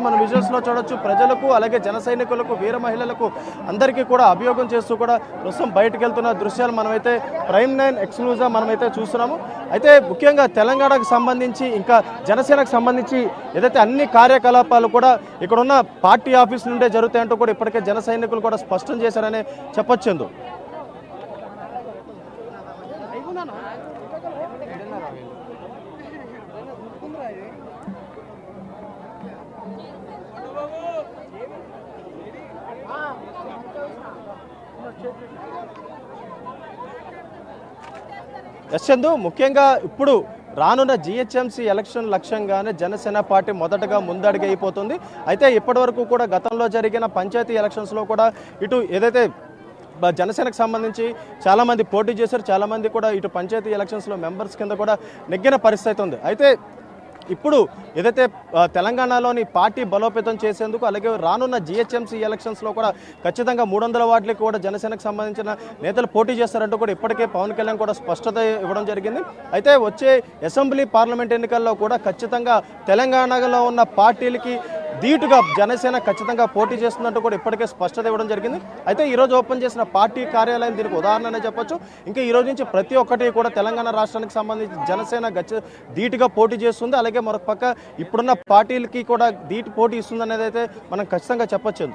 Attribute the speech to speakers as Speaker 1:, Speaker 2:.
Speaker 1: మన విజువల్స్ లో చూడొచ్చు ప్రజలకు అలాగే జన సైనికులకు వీర మహిళలకు అందరికీ కూడా అభియోగం చేస్తూ కూడా ప్రస్తుతం బయటకు వెళ్తున్న దృశ్యాలు మనమైతే ప్రైమ్9 ఎక్స్క్లూజివ్ మనమైతే చూస్తున్నాము. అయితే ముఖ్యంగా తెలంగాణకు సంబంధించి ఇంకా జనసేనకు సంబంధించి ఏదైతే అన్ని కార్యకలాపాలు కూడా ఇక్కడ ఉన్న పార్టీ ఆఫీస్ నుండే జరుగుతాయంటూ కూడా ఇప్పటికే జన సైనికులు కూడా స్పష్టం చేశారనే చెప్పొచ్చు. యశ్చందు, ముఖ్యంగా ఇప్పుడు రానున్న జిహెచ్ఎంసీ ఎలక్షన్ లక్ష్యంగానే జనసేన పార్టీ మొదటగా ముందడుగు అయిపోతుంది. అయితే ఇప్పటి వరకు కూడా గతంలో జరిగిన పంచాయతీ ఎలక్షన్స్లో కూడా ఇటు ఏదైతే జనసేనకు సంబంధించి చాలామంది పోటీ చేశారు, చాలామంది కూడా ఇటు పంచాయతీ ఎలక్షన్స్లో మెంబర్స్ కింద కూడా నెగ్గిన పరిస్థితి ఉంది. అయితే ఇప్పుడు ఏదైతే తెలంగాణలోని పార్టీ బలోపేతం చేసేందుకు అలాగే రానున్న జిహెచ్ఎంసీ ఎలక్షన్స్లో కూడా ఖచ్చితంగా 300 వార్డులకు కూడా జనసేనకు సంబంధించిన నేతలు పోటీ చేస్తారంటూ కూడా ఇప్పటికే పవన్ కళ్యాణ్ కూడా స్పష్టత ఇవ్వడం జరిగింది. అయితే వచ్చే అసెంబ్లీ పార్లమెంట్ ఎన్నికల్లో కూడా ఖచ్చితంగా తెలంగాణలో ఉన్న పార్టీలకి ధీటుగా జనసేన ఖచ్చితంగా పోటీ చేస్తుందంటూ కూడా ఇప్పటికే స్పష్టత ఇవ్వడం జరిగింది. అయితే ఈరోజు ఓపెన్ చేసిన పార్టీ కార్యాలయం దీనికి ఉదాహరణనే చెప్పొచ్చు. ఇంకా ఈ రోజు నుంచి ప్రతి ఒక్కటి కూడా తెలంగాణ రాష్ట్రానికి సంబంధించి జనసేన ధీటుగా పోటీ చేస్తుంది. అలాగే మరొక పక్క ఇప్పుడున్న పార్టీలకి కూడా ధీటు పోటీ ఇస్తుంది అనేది అయితే మనం ఖచ్చితంగా చెప్పొచ్చు.